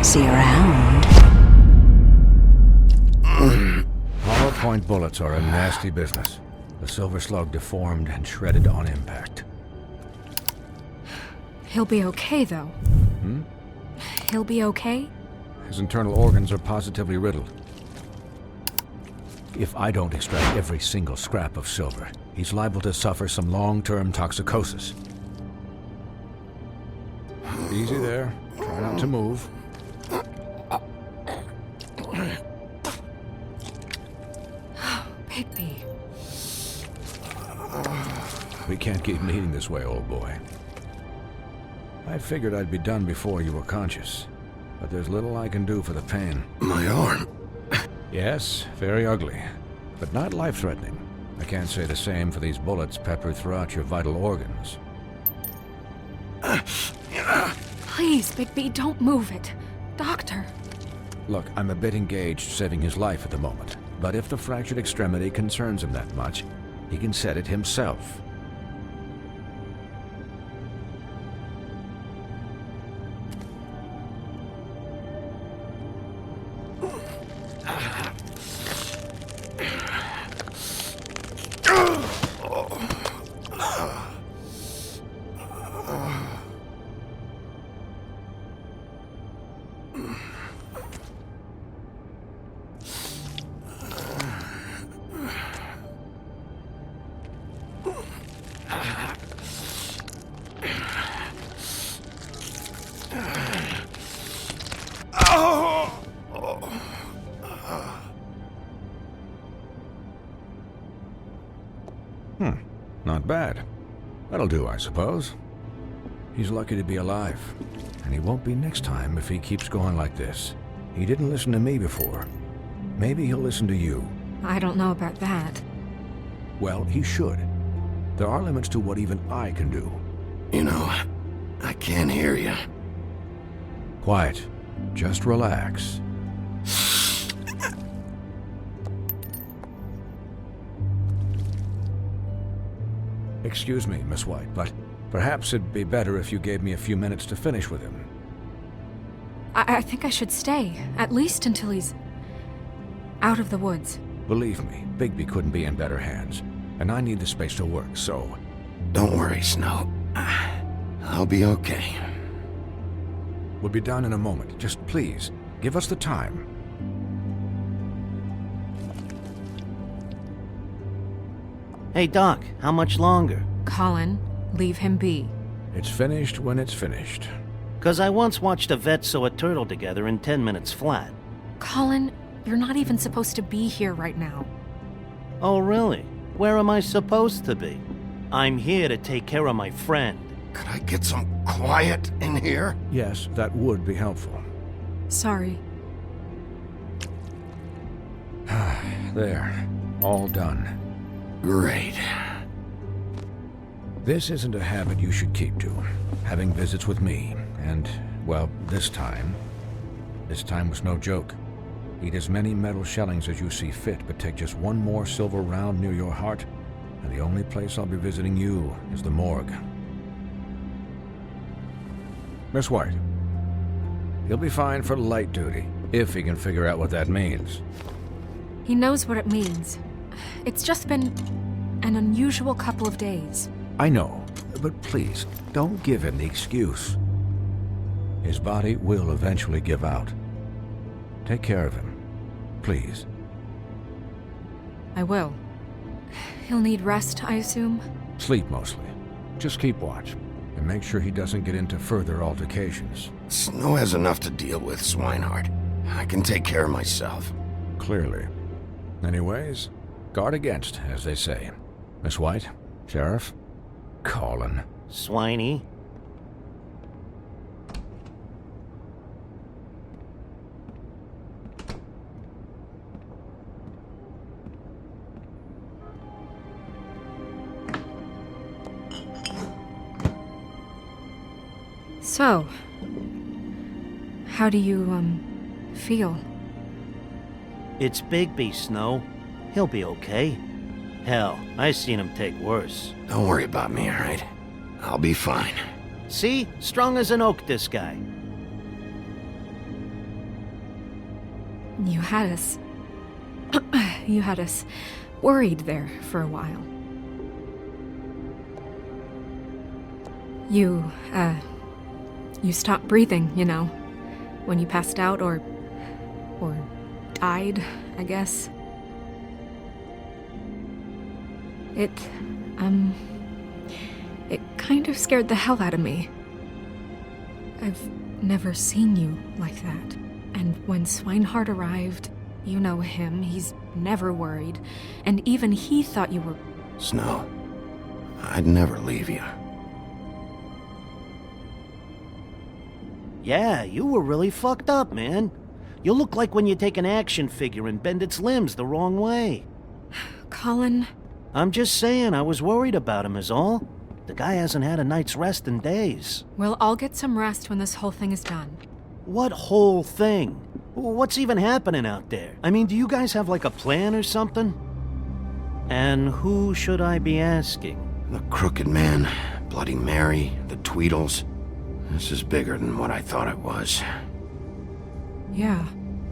See you around. Hollow point bullets are a nasty business. The silver slug deformed and shredded on impact. He'll be okay, though. He'll be okay? His internal organs are positively riddled. If I don't extract every single scrap of silver, he's liable to suffer some long-term toxicosis. Easy there. Try not to move. Bigby. We can't keep meeting this way, old boy. I figured I'd be done before you were conscious, but there's little I can do for the pain. My arm. Yes, very ugly, but not life-threatening. I can't say the same for these bullets peppered throughout your vital organs. Please, Bigby, don't move it. Doctor. Look, I'm a bit engaged saving his life at the moment, but if the fractured extremity concerns him that much, he can set it himself. Not bad. That'll do, I suppose. He's lucky to be alive, and he won't be next time if he keeps going like this. He didn't listen to me before. Maybe he'll listen to you. I don't know about that. Well, he should. There are limits to what even I can do. You know, I can't hear you. Quiet. Just relax. Excuse me, Miss White, but perhaps it'd be better if you gave me a few minutes to finish with him. I think I should stay, at least until he's out of the woods. Believe me, Bigby couldn't be in better hands, and I need the space to work, so... Don't worry, Snow. I'll be okay. We'll be done in a moment. Just please, give us the time. Hey, Doc, how much longer? Colin, leave him be. It's finished when it's finished. 'Cause I once watched a vet sew a turtle together in 10 minutes flat. Colin, you're not even supposed to be here right now. Oh, really? Where am I supposed to be? I'm here to take care of my friend. Could I get some quiet in here? Yes, that would be helpful. Sorry. There. All done. Great. This isn't a habit you should keep to. Having visits with me. And, well, this time was no joke. Eat as many metal shellings as you see fit, but take just one more silver round near your heart, and the only place I'll be visiting you is the morgue. Miss White. He'll be fine for light duty, if he can figure out what that means. He knows what it means. It's just been an unusual couple of days. I know, but please, don't give him the excuse. His body will eventually give out. Take care of him, please. I will. He'll need rest, I assume? Sleep mostly. Just keep watch, and make sure he doesn't get into further altercations. Snow has enough to deal with, Swinehart. I can take care of myself. Clearly. Anyways, guard against, as they say. Miss White, Sheriff, Colin. Swiney. So, how do you, feel? It's Bigby, Snow. He'll be okay. Hell, I seen him take worse. Don't worry about me, alright? I'll be fine. See? Strong as an oak, this guy. You had us... you had us worried there for a while. You stopped breathing, you know, when you passed out or died, I guess. It kind of scared the hell out of me. I've never seen you like that. And when Swinehart arrived, you know him, he's never worried. And even he thought you were... Snow, I'd never leave you. Yeah, you were really fucked up, man. You look like when you take an action figure and bend its limbs the wrong way. Colin... I'm just saying, I was worried about him is all. The guy hasn't had a night's rest in days. We'll all get some rest when this whole thing is done. What whole thing? What's even happening out there? I mean, do you guys have like a plan or something? And who should I be asking? The Crooked Man, Bloody Mary, the Tweedles. This is bigger than what I thought it was. Yeah.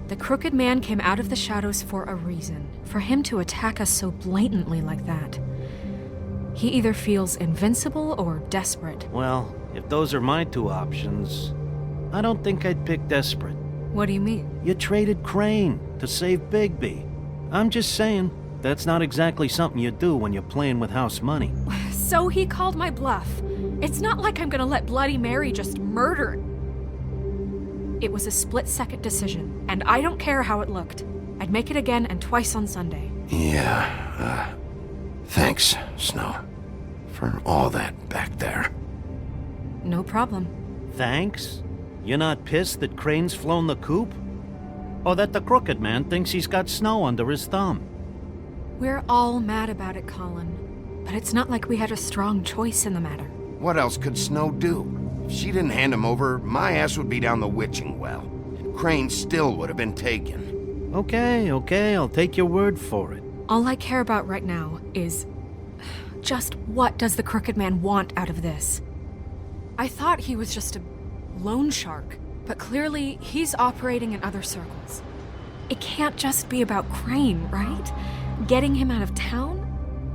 The Crooked Man came out of the shadows for a reason. For him to attack us so blatantly like that. He either feels invincible or desperate. Well, if those are my two options, I don't think I'd pick desperate. What do you mean? You traded Crane to save Bigby. I'm just saying, that's not exactly something you do when you're playing with house money. So he called my bluff. It's not like I'm gonna let Bloody Mary just murder. It was a split-second decision, and I don't care how it looked. I'd make it again and twice on Sunday. Yeah, thanks, Snow, for all that back there. No problem. Thanks? You're not pissed that Crane's flown the coop? Or that the Crooked Man thinks he's got Snow under his thumb? We're all mad about it, Colin. But it's not like we had a strong choice in the matter. What else could Snow do? If she didn't hand him over, my ass would be down the witching well. And Crane still would have been taken. Okay, I'll take your word for it. All I care about right now is... just what does the Crooked Man want out of this? I thought he was just a loan shark, but clearly he's operating in other circles. It can't just be about Crane, right? Getting him out of town?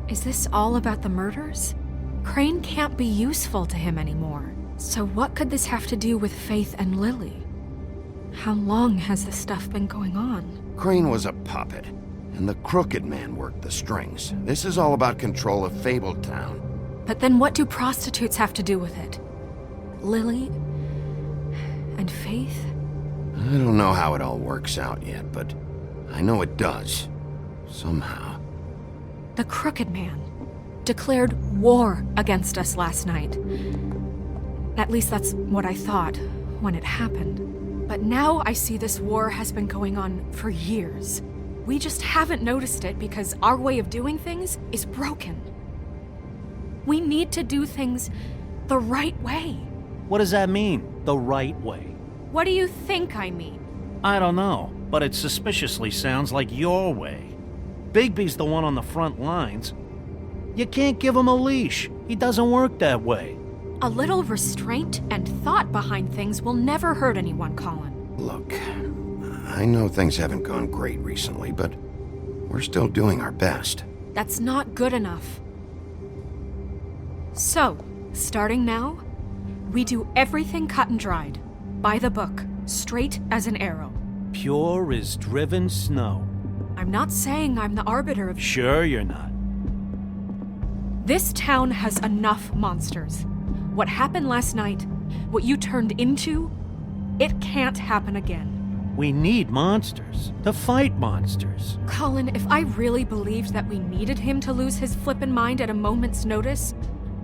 Is this all about the murders? Crane can't be useful to him anymore. So what could this have to do with Faith and Lily? How long has this stuff been going on? Crane was a puppet, and the Crooked Man worked the strings. This is all about control of Fabletown. But then what do prostitutes have to do with it? Lily? And Faith? I don't know how it all works out yet, but I know it does. Somehow. The Crooked Man declared war against us last night. At least that's what I thought when it happened. But now I see this war has been going on for years. We just haven't noticed it because our way of doing things is broken. We need to do things the right way. What does that mean, the right way? What do you think I mean? I don't know, but it suspiciously sounds like your way. Bigby's the one on the front lines. You can't give him a leash. He doesn't work that way. A little restraint and thought behind things will never hurt anyone, Colin. Look, I know things haven't gone great recently, but we're still doing our best. That's not good enough. So, starting now, we do everything cut and dried. By the book, straight as an arrow. Pure as driven snow. I'm not saying I'm the arbiter of... Sure you're not. This town has enough monsters. What happened last night, what you turned into, it can't happen again. We need monsters to fight monsters. Colin, if I really believed that we needed him to lose his flippin' mind at a moment's notice,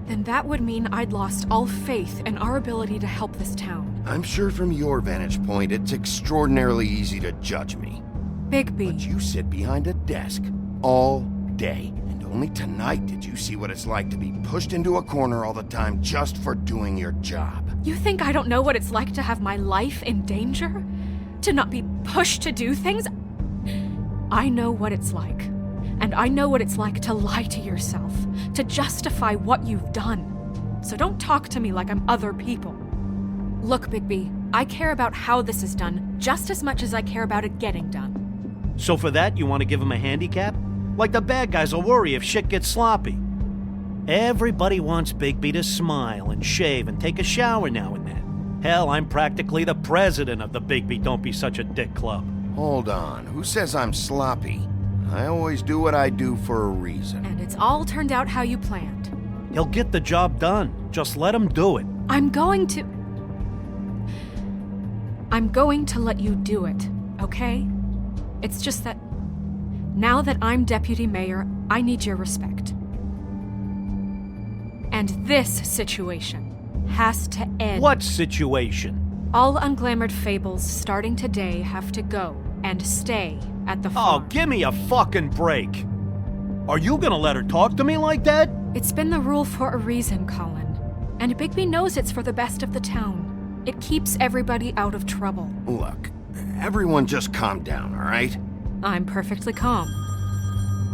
then that would mean I'd lost all faith in our ability to help this town. I'm sure from your vantage point, it's extraordinarily easy to judge me. Bigby. But you sit behind a desk all day, and only tonight did you see what it's like to be pushed into a corner all the time just for doing your job. You think I don't know what it's like to have my life in danger? To not be pushed to do things? I know what it's like. And I know what it's like to lie to yourself, to justify what you've done. So don't talk to me like I'm other people. Look, Bigby, I care about how this is done just as much as I care about it getting done. So for that, you want to give him a handicap? Like the bad guys will worry if shit gets sloppy. Everybody wants Bigby to smile and shave and take a shower now and then. Hell, I'm practically the president of the Bigby Don't Be Such a Dick Club. Hold on, who says I'm sloppy? I always do what I do for a reason. And it's all turned out how you planned. He'll get the job done. Just let him do it. I'm going to let you do it, okay? It's just that now that I'm deputy mayor, I need your respect. And this situation has to end. What situation? All unglamored fables starting today have to go and stay at the Oh, farm. give me a fucking break. Are you gonna let her talk to me like that? It's been the rule for a reason, Colin. And Bigby knows it's for the best of the town. It keeps everybody out of trouble. Look, everyone just calm down, all right? I'm perfectly calm.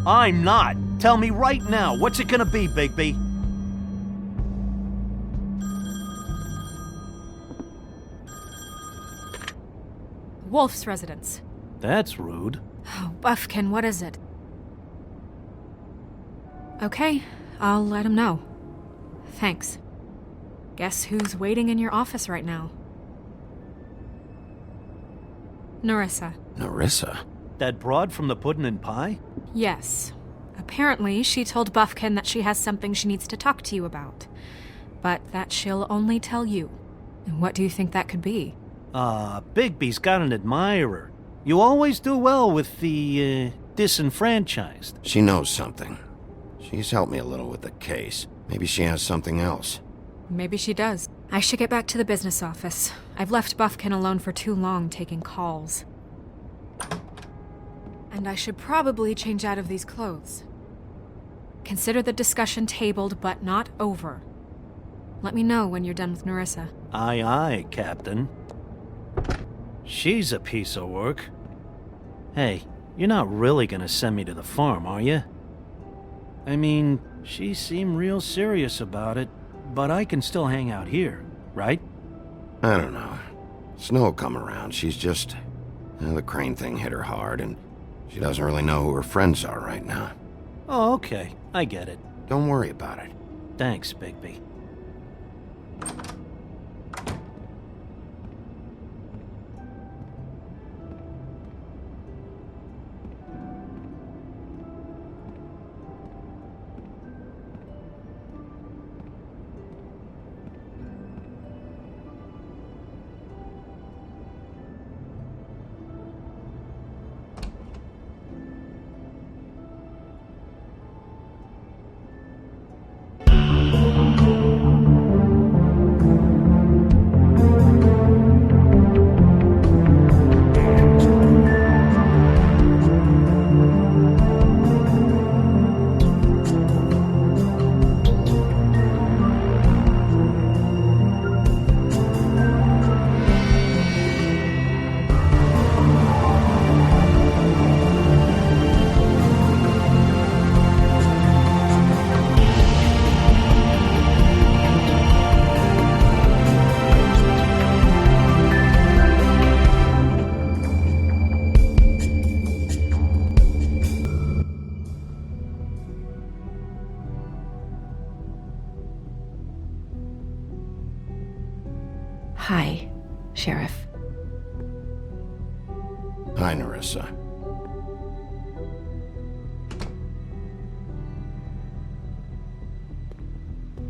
I'm not. Tell me right now, what's it gonna be, Bigby? Wolf's residence. That's rude. Oh, Buffkin, what is it? Okay, I'll let him know. Thanks. Guess who's waiting in your office right now? Nerissa. Nerissa? That broad from the puddin' and pie? Yes. Apparently, she told Buffkin that she has something she needs to talk to you about. But that she'll only tell you. And what do you think that could be? Bigby's got an admirer. You always do well with the, disenfranchised. She knows something. She's helped me a little with the case. Maybe she has something else. Maybe she does. I should get back to the business office. I've left Buffkin alone for too long taking calls. And I should probably change out of these clothes. Consider the discussion tabled but not over. Let me know when you're done with Nerissa. Aye, aye, Captain. She's a piece of work. Hey, you're not really gonna send me to the farm, are you? I mean, she seemed real serious about it, but I can still hang out here, right? I don't know. Snow will come around. She's just... the crane thing hit her hard, and she doesn't really know who her friends are right now. Oh, okay. I get it. Don't worry about it. Thanks, Bigby. Hi, Sheriff. Hi, Nerissa.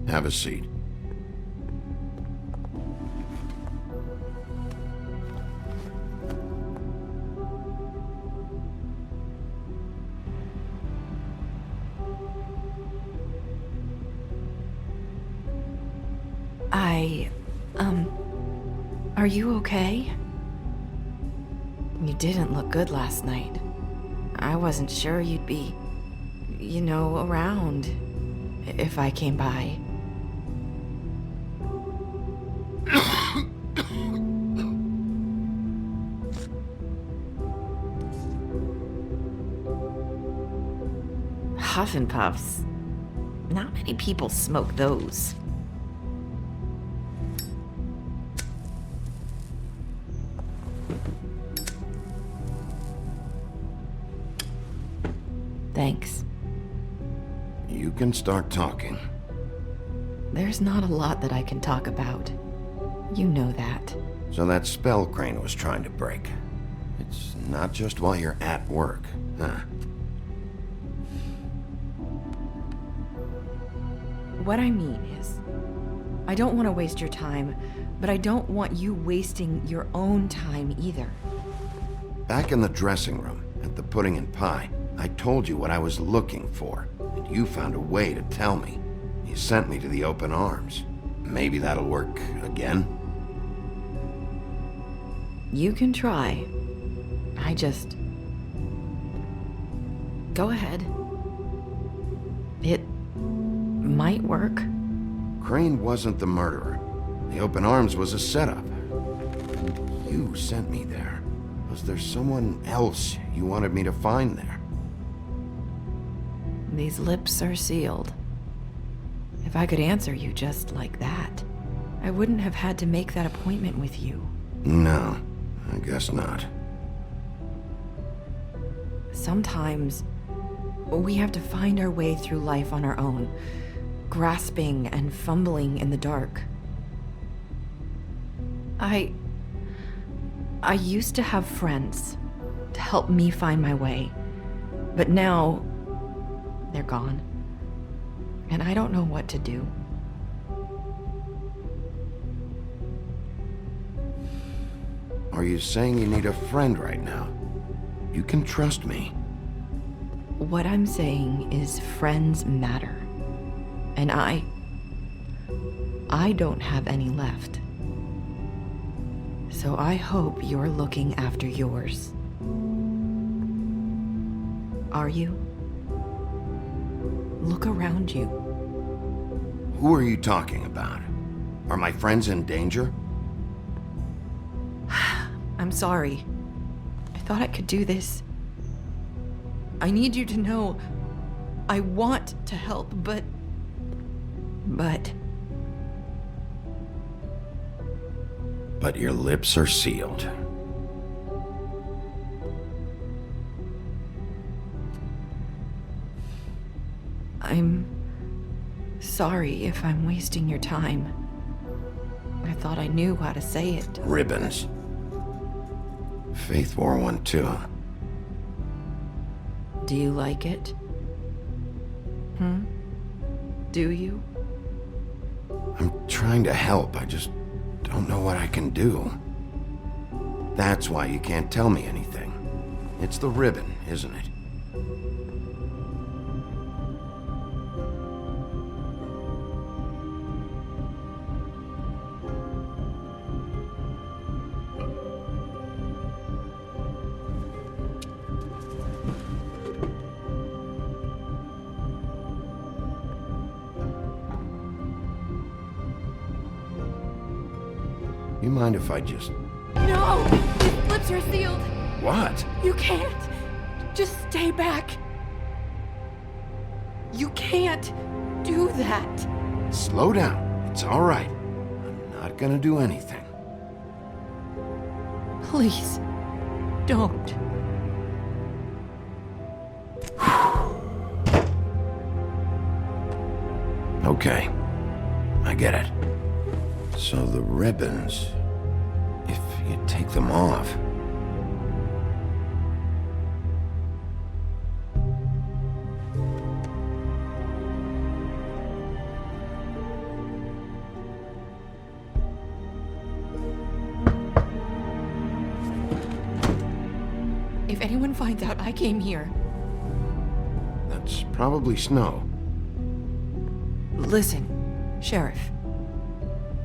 Have a seat. Are you okay? You didn't look good last night. I wasn't sure you'd be, around if I came by. Huff and Puffs. Not many people smoke those. Thanks. You can start talking. There's not a lot that I can talk about. You know that. So that spell Crane was trying to break. It's not just while you're at work, huh? What I mean is, I don't want to waste your time, but I don't want you wasting your own time either. Back in the dressing room, at the pudding and pie, I told you what I was looking for, and you found a way to tell me. You sent me to the open arms. Maybe that'll work again? You can try. I just... Go ahead. It might work. Crane wasn't the murderer. The open arms was a setup. And you sent me there. Was there someone else you wanted me to find there? These lips are sealed. If I could answer you just like that, I wouldn't have had to make that appointment with you. No, I guess not. Sometimes we have to find our way through life on our own, grasping and fumbling in the dark. I used to have friends to help me find my way, but now they're gone, and I don't know what to do. Are you saying you need a friend right now? You can trust me. What I'm saying is friends matter, and I don't have any left. So I hope you're looking after yours. Are you? Look around you. Who are you talking about? Are my friends in danger? I'm sorry. I thought I could do this. I need you to know I want to help, but... But your lips are sealed. I'm sorry if I'm wasting your time. I thought I knew how to say it. Ribbons. Faith wore one too. Do you like it? Do you? I'm trying to help, I just don't know what I can do. That's why you can't tell me anything. It's the ribbon, isn't it? You mind if I just... No! His lips are sealed! What? You can't! Just stay back! You can't do that! Slow down. It's all right. I'm not gonna do anything. Please, don't. Okay. I get it. So the ribbons... If you take them off... If anyone finds out I came here... That's probably snow. Listen, Sheriff.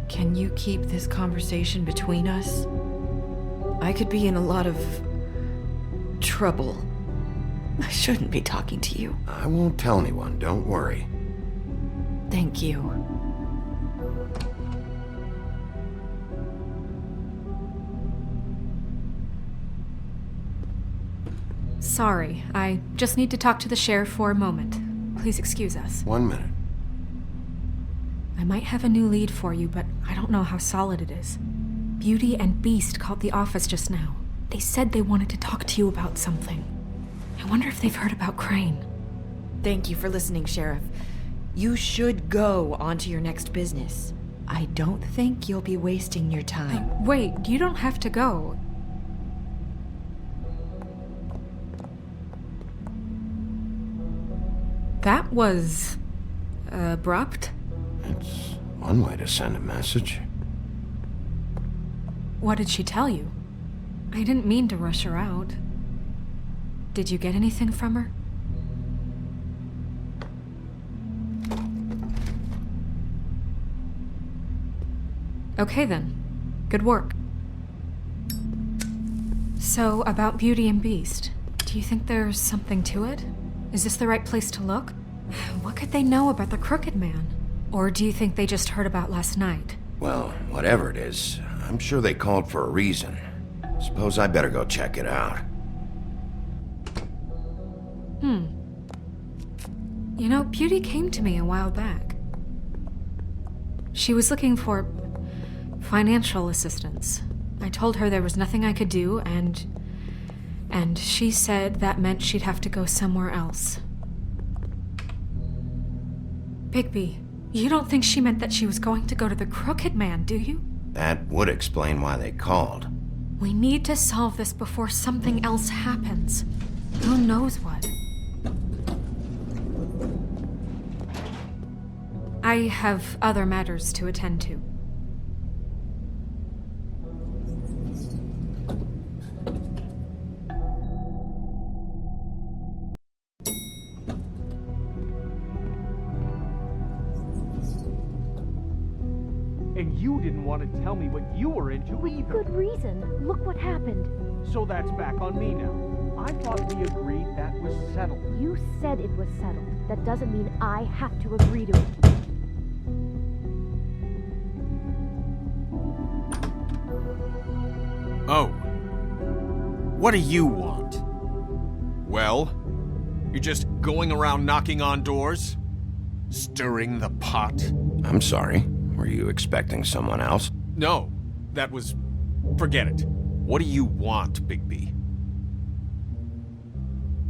Can you keep this conversation between us? I could be in a lot of trouble. I shouldn't be talking to you. I won't tell anyone, don't worry. Thank you. Sorry, I just need to talk to the sheriff for a moment. Please excuse us. 1 minute. I might have a new lead for you, but I don't know how solid it is. Beauty and Beast called the office just now. They said they wanted to talk to you about something. I wonder if they've heard about Crane. Thank you for listening, Sheriff. You should go on to your next business. I don't think you'll be wasting your time. Wait, you don't have to go. That was abrupt. It's one way to send a message. What did she tell you? I didn't mean to rush her out. Did you get anything from her? Okay then. Good work. So, about Beauty and Beast, do you think there's something to it? Is this the right place to look? What could they know about the Crooked Man? Or do you think they just heard about last night? Well, whatever it is, I'm sure they called for a reason. Suppose I better go check it out. You know, Beauty came to me a while back. She was looking for financial assistance. I told her there was nothing I could do, and she said that meant she'd have to go somewhere else. Bigby, you don't think she meant that she was going to go to the Crooked Man, do you? That would explain why they called. We need to solve this before something else happens. Who knows what? I have other matters to attend to. And you didn't want to tell me what you were into either. Good reason. Look what happened. So that's back on me now. I thought we agreed that was settled. You said it was settled. That doesn't mean I have to agree to it. Oh. What do you want? Well, you're just going around knocking on doors? Stirring the pot? I'm sorry. Were you expecting someone else? No, that was... Forget it. What do you want, Bigby?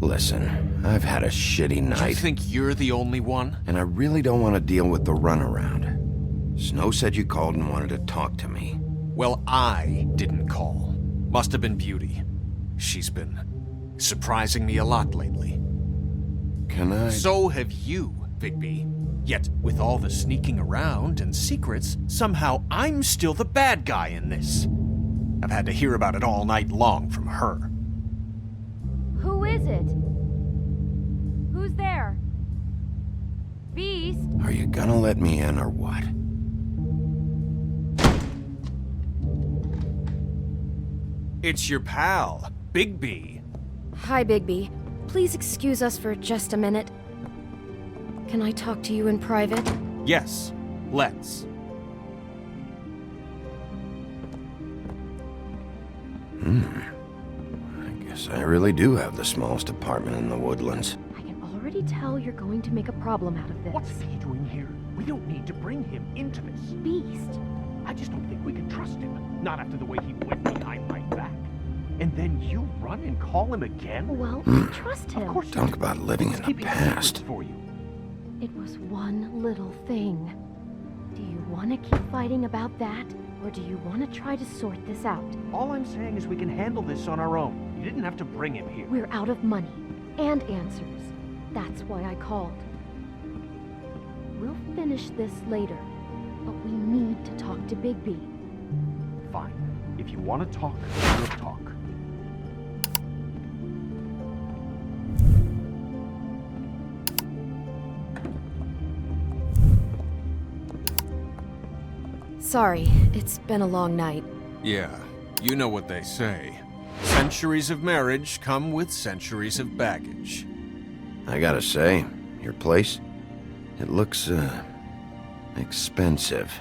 Listen, I've had a shitty Do you night, think you're the only one? and I really don't want to deal with the runaround. Snow said you called and wanted to talk to me. Well, I didn't call. Must have been Beauty. She's been surprising me a lot lately. Can I... So have you, Bigby. Yet, with all the sneaking around and secrets, somehow I'm still the bad guy in this. I've had to hear about it all night long from her. Who is it? Who's there? Beast? Are you gonna let me in or what? It's your pal, Bigby. Hi, Bigby. Please excuse us for just a minute. Can I talk to you in private? Yes, let's. I guess I really do have the smallest apartment in the Woodlands. I can already tell you're going to make a problem out of this. What's he doing here? We don't need to bring him into this. Beast? I just don't think we can trust him. Not after the way he went behind my back. And then you run and call him again? Well, trust him. Of course you Talk do. about living He's in the keeping past. secrets for you. It was one little thing. Do you want to keep fighting about that? Or do you want to try to sort this out? All I'm saying is we can handle this on our own. You didn't have to bring him here. We're out of money and answers. That's why I called. We'll finish this later, but we need to talk to Bigby. Fine. If you want to talk, we'll talk. Sorry, it's been a long night. Yeah, you know what they say. Centuries of marriage come with centuries of baggage. I gotta say, your place, it looks, expensive.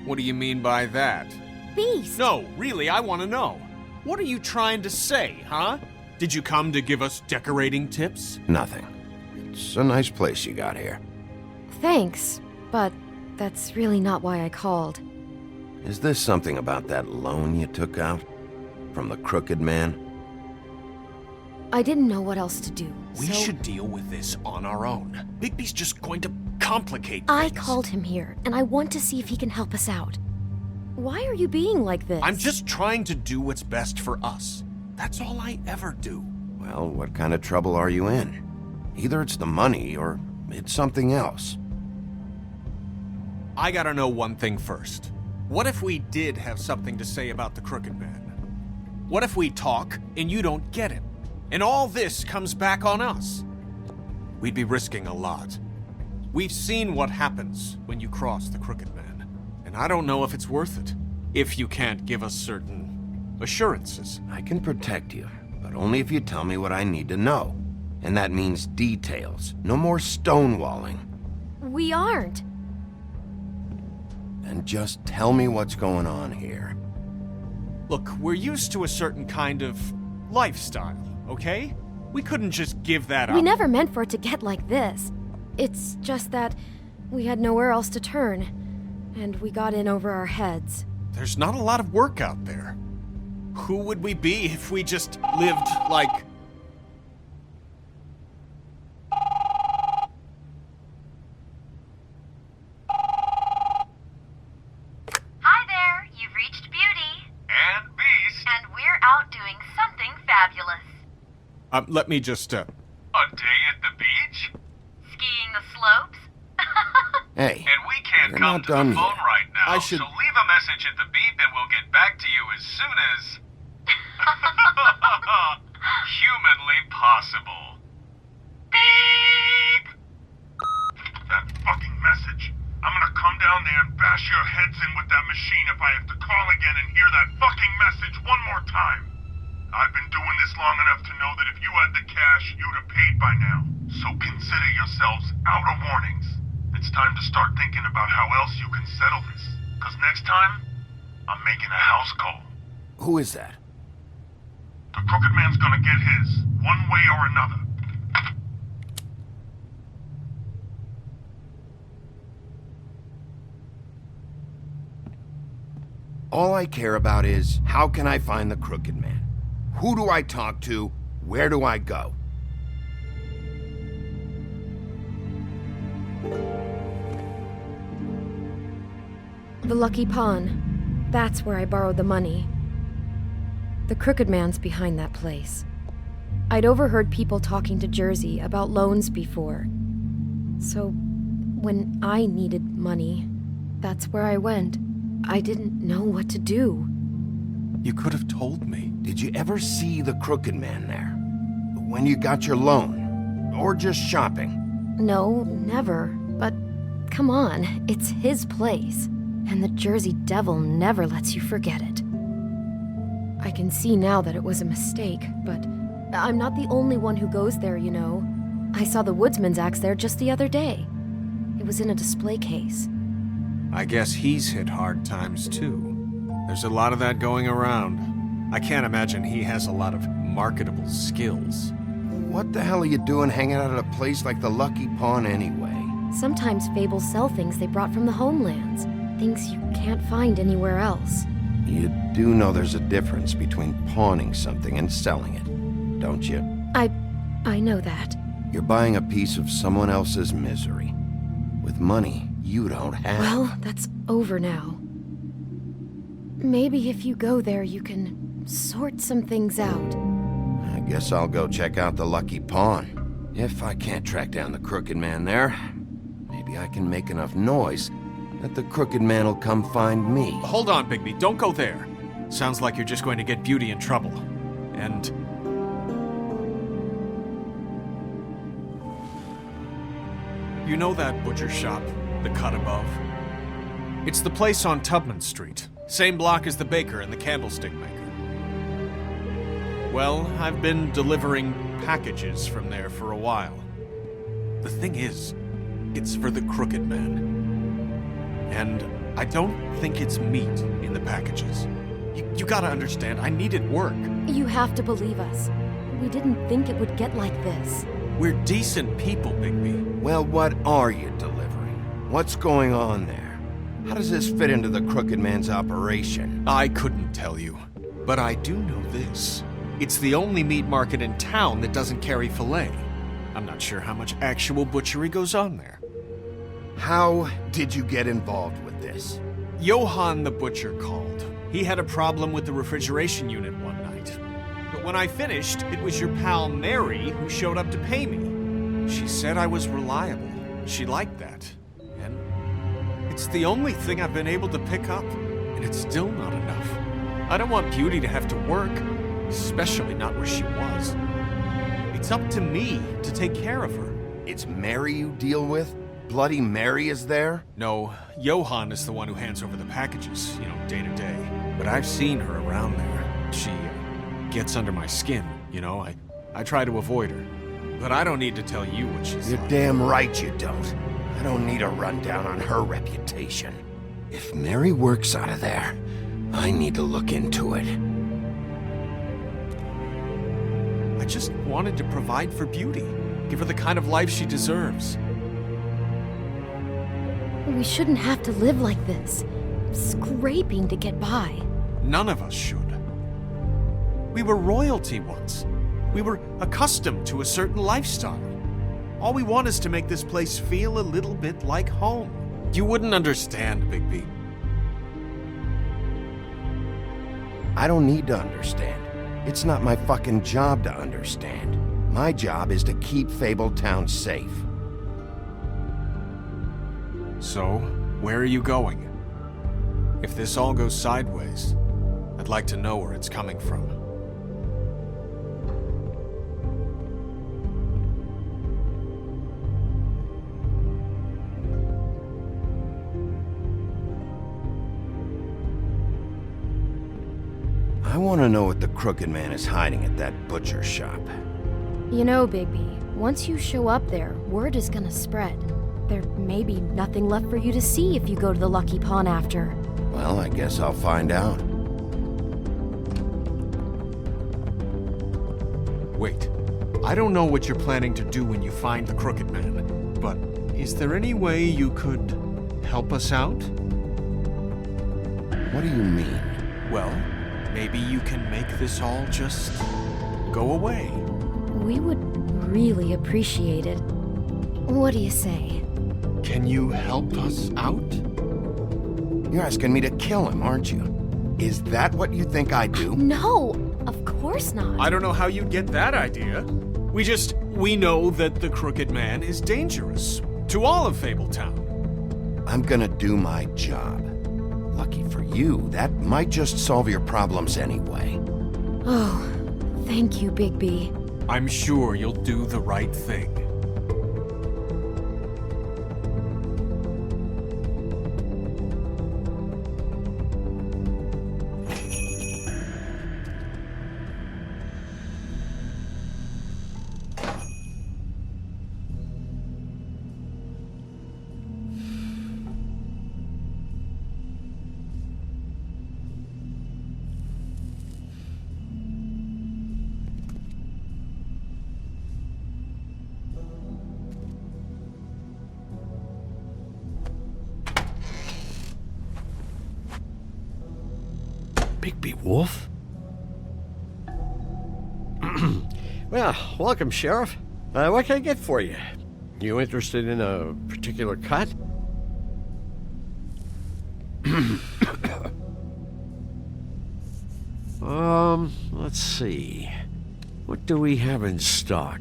What do you mean by that? Beast! No, really, I want to know. What are you trying to say, huh? Did you come to give us decorating tips? Nothing. It's a nice place you got here. Thanks, but that's really not why I called. Is this something about that loan you took out? From the crooked man? I didn't know what else to do, We so should deal with this on our own. Bigby's just going to complicate I things. called him here, and I want to see if he can help us out. Why are you being like this? I'm just trying to do what's best for us. That's all I ever do. Well, what kind of trouble are you in? Either it's the money, or it's something else. I gotta know one thing first. What if we did have something to say about the Crooked Man? What if we talk and you don't get him? And all this comes back on us? We'd be risking a lot. We've seen what happens when you cross the Crooked Man, and I don't know if it's worth it, if you can't give us certain assurances. I can protect you, but only if you tell me what I need to know. And that means details. No more stonewalling. We aren't. And just tell me what's going on here. Look, we're used to a certain kind of lifestyle, okay? We couldn't just give that up. We never meant for it to get like this. It's just that we had nowhere else to turn, and we got in over our heads. There's not a lot of work out there. Who would we be if we just lived like... Hi there, you've reached Beauty. And Beast. And we're out doing something fabulous. let me just, A day at the beach? Skiing the slopes? Hey, And we can't You're come not to the done phone yet. right now, I should- so leave a message at the beep and we'll get back to you as soon as... humanly possible. Beep! That fucking message. I'm gonna come down there and bash your heads in with that machine if I have to call again and hear that fucking message one more time. I've been doing this long enough to know that if you had the cash, you'd have paid by now. So consider yourselves out of warnings. It's time to start thinking about how else you can settle this. Cause next time, I'm making a house call. who is that? The Crooked Man's gonna get his, one way or another. All I care about is, how can I find the Crooked Man? Who do I talk to? Where do I go? The Lucky Pawn. That's where I borrowed the money. The Crooked Man's behind that place. I'd overheard people talking to Jersey about loans before. So, when I needed money, that's where I went. I didn't know what to do. You could have told me. Did you ever see the Crooked Man there? When you got your loan? Or just shopping? No, never. But come on, it's his place. And the Jersey Devil never lets you forget it. I can see now that it was a mistake, but I'm not the only one who goes there, you know. I saw the woodsman's axe there just the other day. It was in a display case. I guess he's hit hard times too. There's a lot of that going around. I can't imagine he has a lot of marketable skills. What the hell are you doing hanging out at a place like the Lucky Pawn anyway? Sometimes fables sell things they brought from the homelands. Things you can't find anywhere else. You do know there's a difference between pawning something and selling it, don't you? I know that. You're buying a piece of someone else's misery. With money you don't have. Well, that's over now. Maybe if you go there, you can sort some things out. I guess I'll go check out the Lucky Pawn. If I can't track down the Crooked Man there, maybe I can make enough noise that the Crooked Man will come find me. Hold on, Bigby. Don't go there. Sounds like you're just going to get Beauty in trouble. And... you know that butcher shop, the cut above? It's the place on Tubman Street. Same block as the baker and the candlestick maker. Well, I've been delivering packages from there for a while. The thing is, it's for the Crooked Man. And I don't think it's meat in the packages. You gotta understand, I needed work. You have to believe us. We didn't think it would get like this. We're decent people, Bigby. Well, what are you delivering? What's going on there? How does this fit into the Crooked Man's operation? I couldn't tell you, but I do know this. It's the only meat market in town that doesn't carry filet. I'm not sure how much actual butchery goes on there. How did you get involved with this? Johann the butcher called. He had a problem with the refrigeration unit one night. But when I finished, it was your pal Mary who showed up to pay me. She said I was reliable. She liked that. And it's the only thing I've been able to pick up, and it's still not enough. I don't want Beauty to have to work, especially not where she was. It's up to me to take care of her. It's Mary you deal with? Bloody Mary is there? No, Johann is the one who hands over the packages, day to day. But I've seen her around there. She gets under my skin, I try to avoid her. But I don't need to tell you what she's You're like. damn right you don't. I don't need a rundown on her reputation. If Mary works out of there, I need to look into it. I just wanted to provide for Beauty. Give her the kind of life she deserves. We shouldn't have to live like this, scraping to get by. None of us should. We were royalty once. We were accustomed to a certain lifestyle. All we want is to make this place feel a little bit like home. You wouldn't understand, Bigby. I don't need to understand. It's not my fucking job to understand. My job is to keep Fabletown safe. So, where are you going? If this all goes sideways, I'd like to know where it's coming from. I want to know what the Crooked Man is hiding at that butcher shop. You know, Bigby, once you show up there, word is gonna spread. There may be nothing left for you to see if you go to the Lucky Pawn after. Well, I guess I'll find out. Wait, I don't know what you're planning to do when you find the Crooked Man, but is there any way you could help us out? What do you mean? Well, maybe you can make this all just go away. We would really appreciate it. What do you say? Can you help us out? You're asking me to kill him, aren't you? Is that what you think I do? No, of course not. I don't know how you'd get that idea. We know that the Crooked Man is dangerous to all of Fabletown. I'm gonna do my job. Lucky for you, that might just solve your problems anyway. Oh, thank you, Bigby. I'm sure you'll do the right thing. Bigby Wolf? Well, welcome, Sheriff. What can I get for you? You interested in a particular cut? Let's see. What do we have in stock?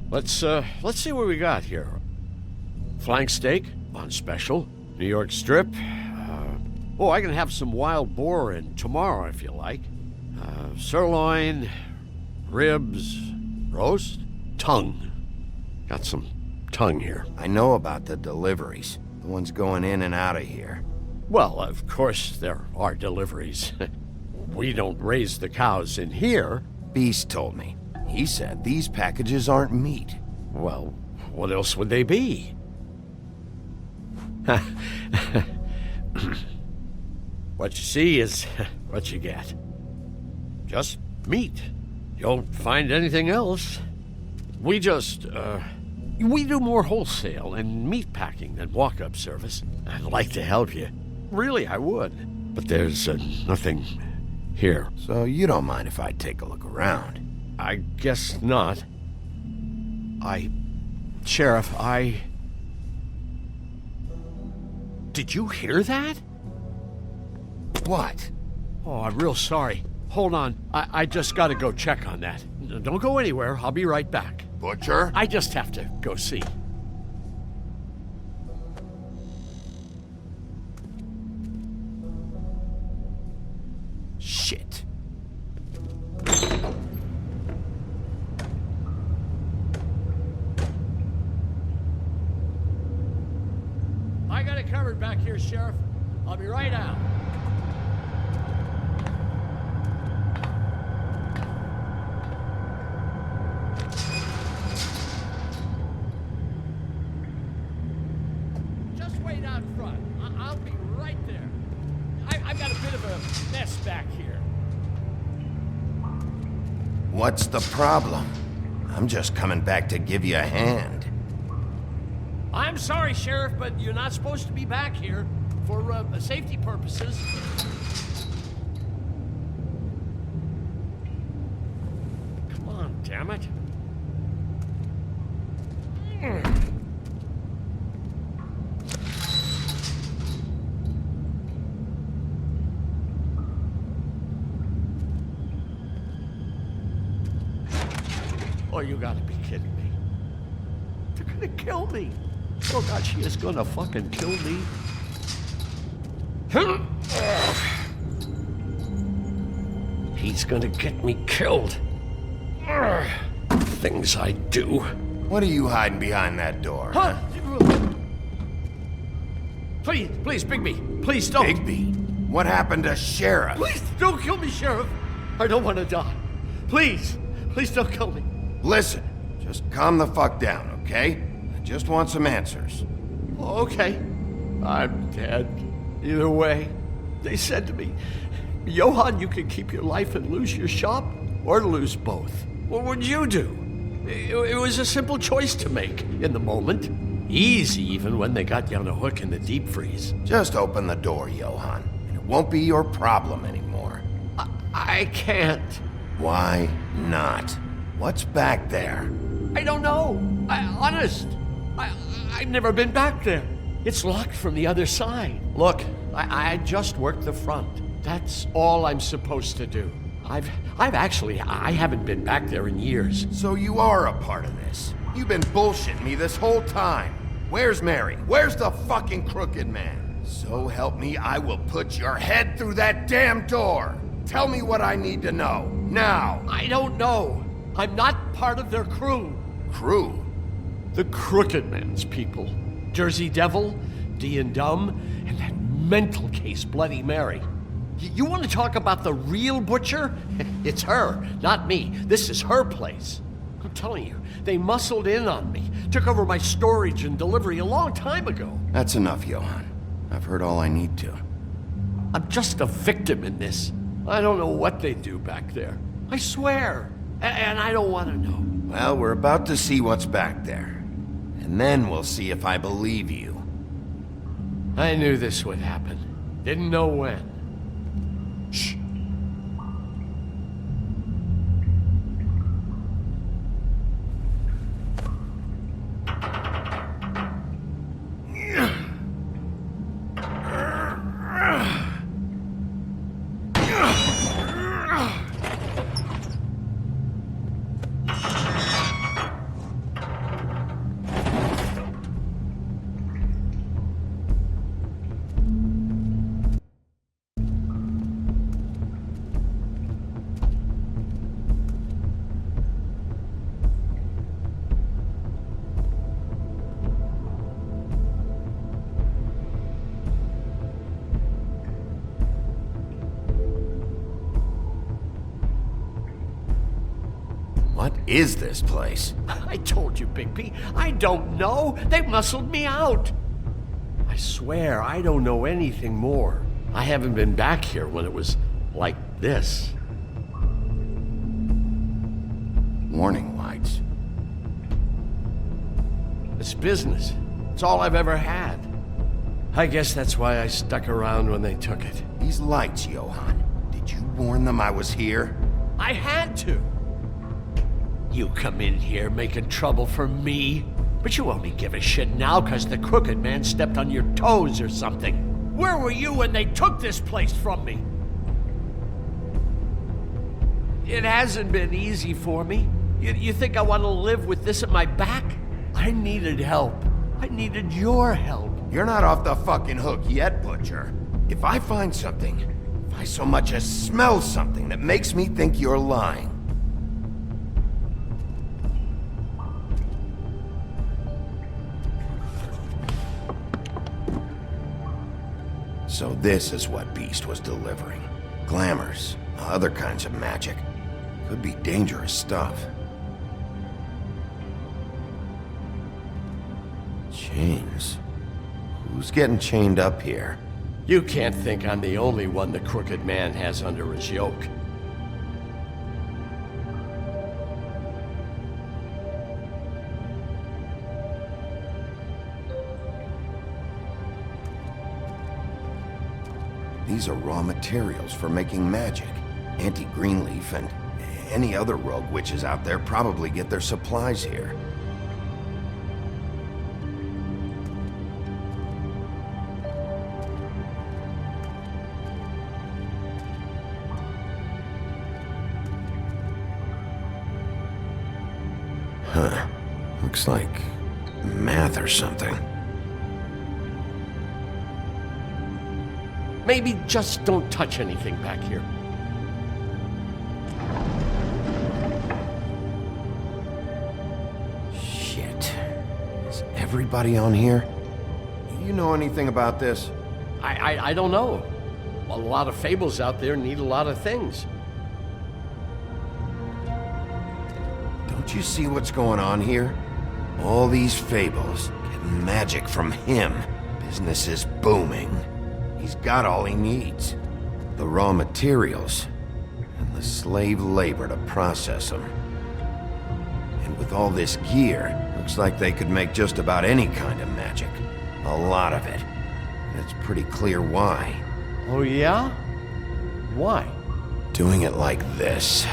Let's see what we got here. Flank steak on special. New York strip. I can have some wild boar in tomorrow if you like. Sirloin, ribs, roast, tongue. Got some tongue here. I know about the deliveries, the ones going in and out of here. Well, of course there are deliveries. We don't raise the cows in here. Beast told me. He said these packages aren't meat. Well, what else would they be? What you see is what you get. Just meat. You don't find anything else. We do more wholesale and meat packing than walk-up service. I'd like to help you. Really, I would. But there's nothing here. So you don't mind if I take a look around? I guess not. Sheriff, Did you hear that? What? Oh, I'm real sorry. Hold on. I just gotta go check on that. Don't go anywhere. I'll be right back. Butcher? I just have to go see. Shit. I got it covered back here, Sheriff. I'll be right out. Just wait out front. I'll be right there. I've got a bit of a mess back here. What's the problem? I'm just coming back to give you a hand. I'm sorry, Sheriff, but you're not supposed to be back here for safety purposes. Come on, damn it. Oh, you gotta be kidding me. They're gonna kill me. Oh God, she is gonna fucking kill me. He's gonna get me killed. Things I do. What are you hiding behind that door? Huh? Please, Bigby, please don't. Bigby? What happened to Sheriff? Please don't kill me, Sheriff. I don't want to die. Please don't kill me. Listen, just calm the fuck down, okay? I just want some answers. Okay, I'm dead. Either way, they said to me, Johann, you can keep your life and lose your shop, or lose both. What would you do? It was a simple choice to make in the moment. Easy, even when they got you on a hook in the deep freeze. Just open the door, Johann, and it won't be your problem anymore. I can't. Why not? What's back there? I don't know. Honest. I've never been back there. It's locked from the other side. Look, I just worked the front. That's all I'm supposed to do. I haven't been back there in years. So you are a part of this. You've been bullshitting me this whole time. Where's Mary? Where's the fucking crooked man? So help me, I will put your head through that damn door. Tell me what I need to know. Now. I don't know. I'm not part of their crew. Crew? The Crooked Man's people. Jersey Devil, D and Dumb, and that mental case Bloody Mary. You want to talk about the real butcher? It's her, not me. This is her place. I'm telling you, they muscled in on me, took over my storage and delivery a long time ago. That's enough, Johann. I've heard all I need to. I'm just a victim in this. I don't know what they do back there. I swear. And I don't want to know. Well, we're about to see what's back there. And then we'll see if I believe you. I knew this would happen. Didn't know when. Shh. What is this place? I told you, Bigby. I don't know. They muscled me out. I swear, I don't know anything more. I haven't been back here when it was like this. Warning lights. It's business. It's all I've ever had. I guess that's why I stuck around when they took it. These lights, Johann. Did you warn them I was here? I had to. You come in here making trouble for me, but you only give a shit now because the crooked man stepped on your toes or something. Where were you when they took this place from me? It hasn't been easy for me. You think I want to live with this at my back? I needed help. I needed your help. You're not off the fucking hook yet, Butcher. If I find something, if I so much as smell something that makes me think you're lying. So this is what Beast was delivering. Glamours, other kinds of magic. Could be dangerous stuff. Chains. Who's getting chained up here? You can't think I'm the only one the crooked man has under his yoke. These are raw materials for making magic. Auntie Greenleaf and any other rogue witches out there probably get their supplies here. Huh. Looks like math or something. Maybe just don't touch anything back here. Shit. Is everybody on here? You know anything about this? I don't know. A lot of fables out there need a lot of things. Don't you see what's going on here? All these fables, getting magic from him. Business is booming. He's got all he needs. The raw materials, and the slave labor to process them. And with all this gear, looks like they could make just about any kind of magic. A lot of it. And it's pretty clear why. Oh yeah? Why? Doing it like this.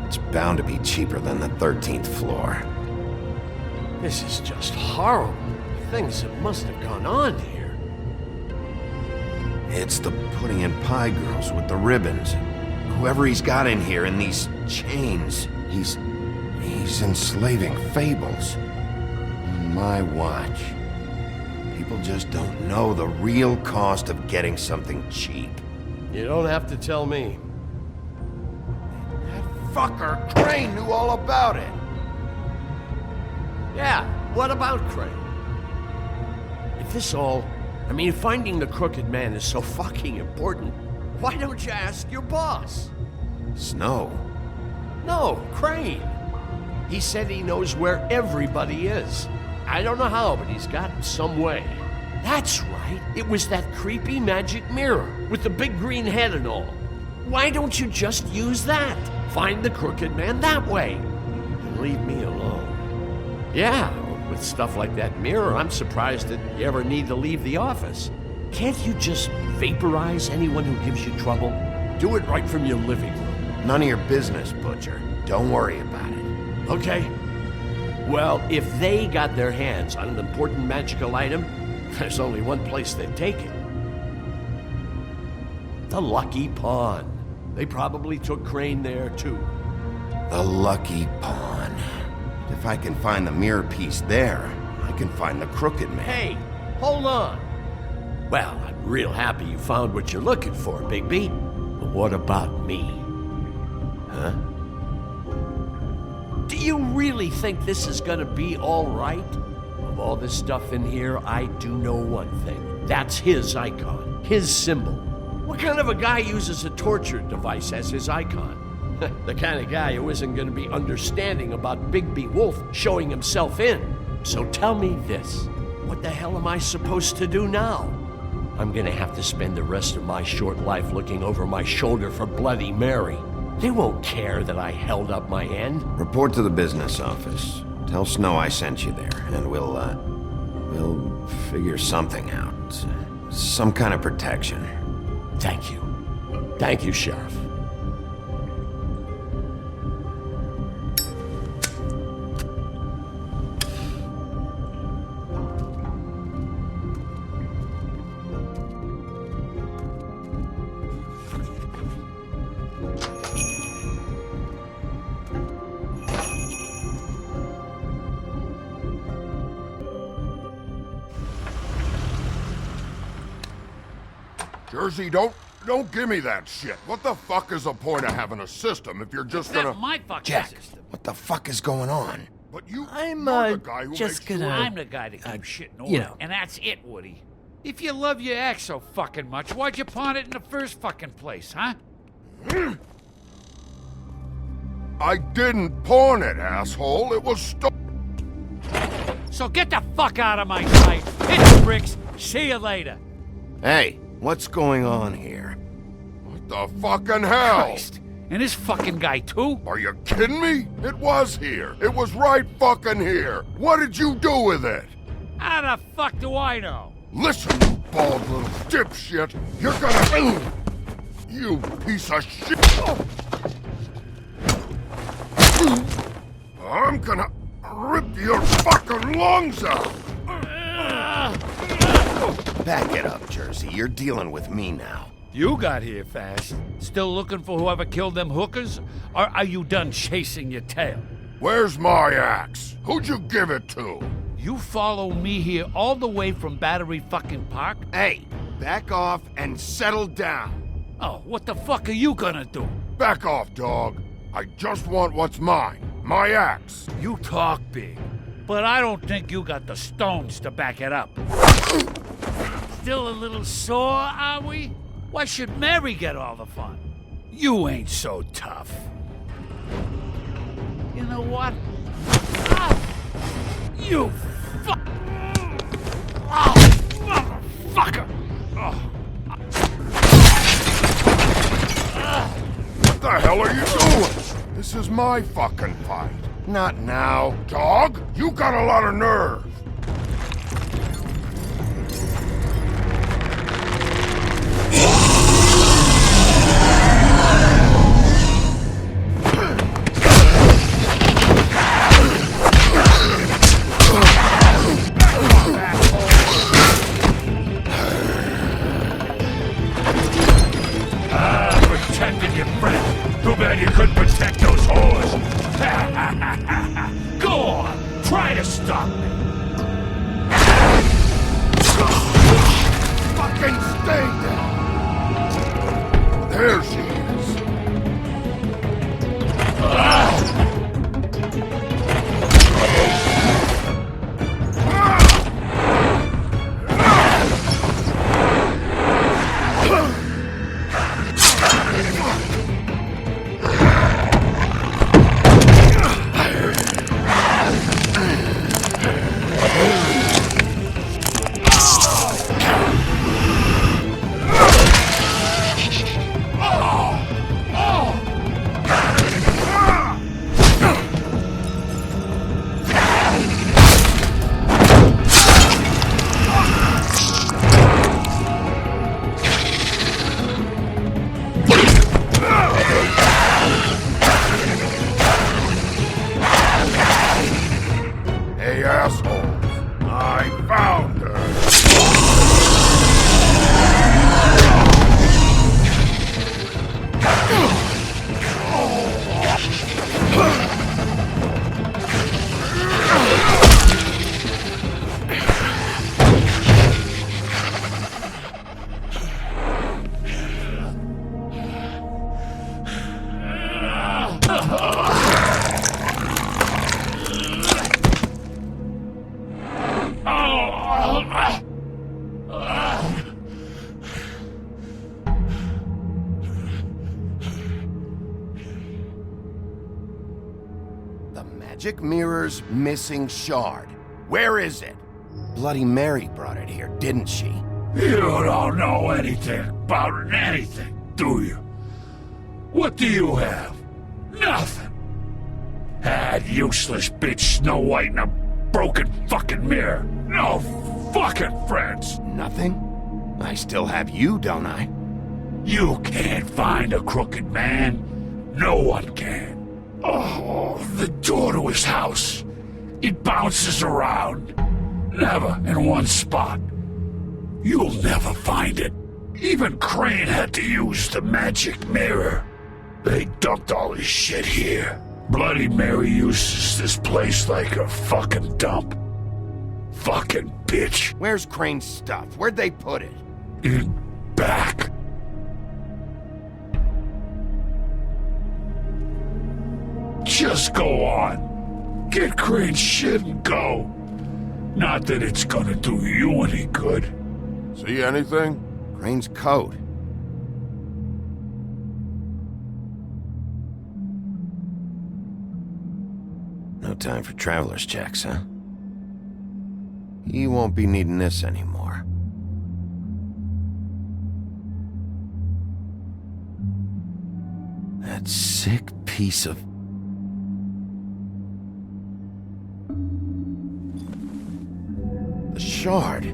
It's bound to be cheaper than the 13th floor. This is just horrible. Things that must have gone on here. It's the pudding and pie girls with the ribbons. Whoever he's got in here in these chains, he's enslaving fables. On my watch. People just don't know the real cost of getting something cheap. You don't have to tell me. That fucker Crane knew all about it. Yeah, what about Crane? If this all... finding the crooked man is so fucking important, why don't you ask your boss? Snow? No, Crane. He said he knows where everybody is. I don't know how, but he's got some way. That's right. It was that creepy magic mirror with the big green head and all. Why don't you just use that? Find the crooked man that way. And leave me alone. Yeah, with stuff like that mirror, I'm surprised that you ever need to leave the office. Can't you just vaporize anyone who gives you trouble? Do it right from your living room. None of your business, Butcher. Don't worry about it. Okay. Well, if they got their hands on an important magical item, there's only one place they'd take it. The Lucky Pawn. They probably took Crane there, too. The Lucky Pawn. If I can find the mirror piece there, I can find the crooked man. Hey, hold on. Well, I'm real happy you found what you're looking for, Bigby. But what about me? Huh? Do you really think this is gonna be all right? Of all this stuff in here, I do know one thing. That's his icon, his symbol. What kind of a guy uses a torture device as his icon? The kind of guy who isn't going to be understanding about Bigby Wolf showing himself in. So tell me this. What the hell am I supposed to do now? I'm gonna have to spend the rest of my short life looking over my shoulder for Bloody Mary. They won't care that I held up my end. Report to the business office. Tell Snow I sent you there, and we'll figure something out. Some kind of protection. Thank you. Thank you, Sheriff. Jersey, don't give me that shit. What the fuck is the point of having a system if you're just gonna... That's my fucking Jack, system. what the fuck is going on? But you're the guy who just makes gonna... I'm the guy that keeps shit in order, you know. and that's it, Woody. If you love your ex so fucking much, why'd you pawn it in the first fucking place, huh? I didn't pawn it, asshole. It was So get the fuck out of my sight. Hit the bricks. See you later. Hey, what's going on here? What the fucking hell? Christ. And this fucking guy, too? Are you kidding me? It was here. It was right fucking here. What did you do with it? How the fuck do I know? Listen, you bald little dipshit. You're gonna... You piece of shit. I'm gonna rip your fucking lungs out. Back it up, Jersey. You're dealing with me now. You got here fast. Still looking for whoever killed them hookers? Or are you done chasing your tail? Where's my axe? Who'd you give it to? You follow me here all the way from Battery fucking Park? Hey, back off and settle down. Oh, what the fuck are you gonna do? Back off, dog. I just want what's mine. My axe. You talk big, but I don't think you got the stones to back it up. Still a little sore, are we? Why should Mary get all the fun? You ain't so tough. You know what? Ah! You fuck! Oh, motherfucker! Oh. What the hell are you doing? This is my fucking fight. Not now. Dog, you got a lot of nerve. Protected your friend. Too bad you couldn't protect those whores. Go on, try to stop me. Fucking stay there. There she is. Oh! Magic mirror's missing shard. Where is it? Bloody Mary brought it here, didn't she? You don't know anything about anything, do you? What do you have? Nothing. That useless bitch Snow White and a broken fucking mirror. No fucking friends. Nothing? I still have you, don't I? You can't find a crooked man. No one can. Oh, the door to his house. It bounces around. Never in one spot. You'll never find it. Even Crane had to use the magic mirror. They dumped all his shit here. Bloody Mary uses this place like a fucking dump. Fucking bitch. Where's Crane's stuff? Where'd they put it? In back. Just go on. Get Crane's shit and go. Not that it's gonna do you any good. See anything? Crane's coat. No time for traveler's checks, huh? You won't be needing this anymore. That sick piece of... The shard.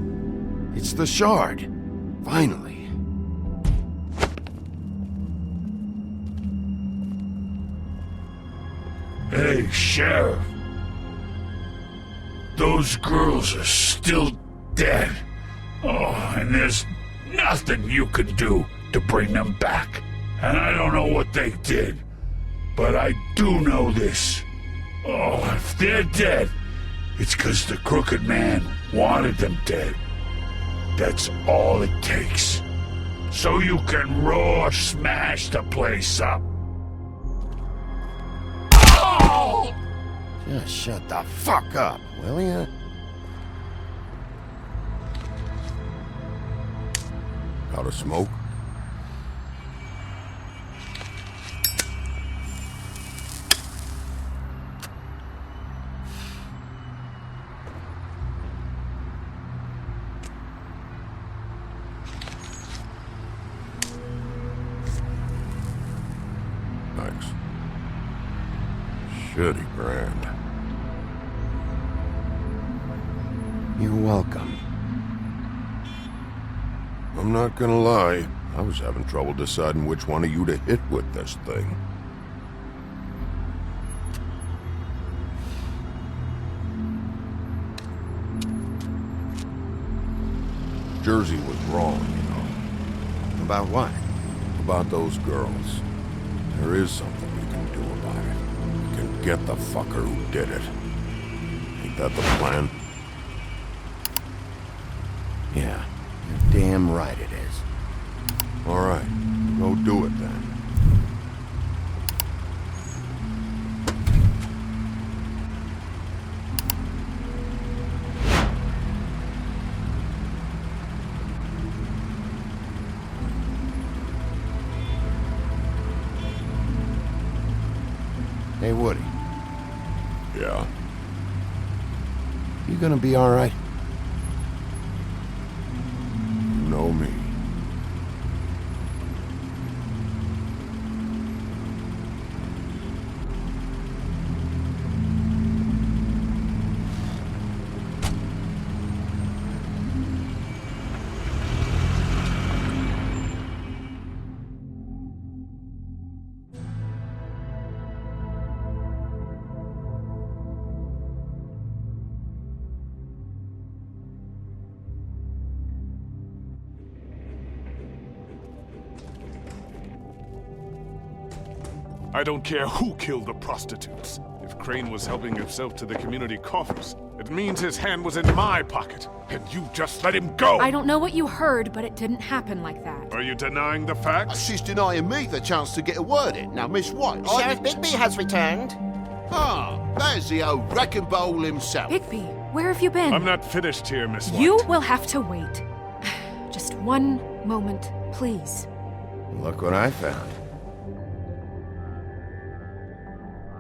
It's the shard. Finally. Hey, Sheriff. Those girls are still dead. Oh, and there's nothing you can do to bring them back. And I don't know what they did, but I do know this. Oh, if they're dead, it's 'cause the Crooked Man wanted them dead. That's all it takes. So you can raw smash the place up. Oh! Just shut the fuck up, will ya? Out of smoke? Thanks. Shitty brand. You're welcome. I'm not gonna lie, I was having trouble deciding which one of you to hit with this thing. Jersey was wrong, you know. About what? About those girls. There is something you can do about it. You can get the fucker who did it. Ain't that the plan? Yeah, you're damn right it is. All right, go do it then. Hey, Woody. Yeah? You gonna be all right? You know me. I don't care who killed the prostitutes. If Crane was helping himself to the community coffers, it means his hand was in my pocket, and you just let him go! I don't know what you heard, but it didn't happen like that. Are you denying the facts? She's denying me the chance to get a word in. Now, Miss White, Sheriff Bigby has returned. Ah, there's the old wrecking ball himself. Bigby, where have you been? I'm not finished here, Miss White. You will have to wait. Just one moment, please. Look what I found.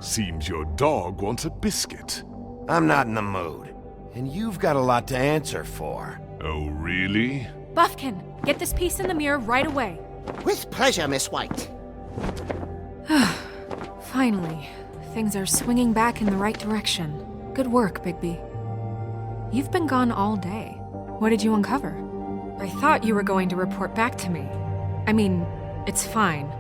Seems your dog wants a biscuit. I'm not in the mood. And you've got a lot to answer for. Oh, really? Buffkin, get this piece in the mirror right away. With pleasure, Miss White. Finally, things are swinging back in the right direction. Good work, Bigby. You've been gone all day. What did you uncover? I thought you were going to report back to me. I mean, it's fine.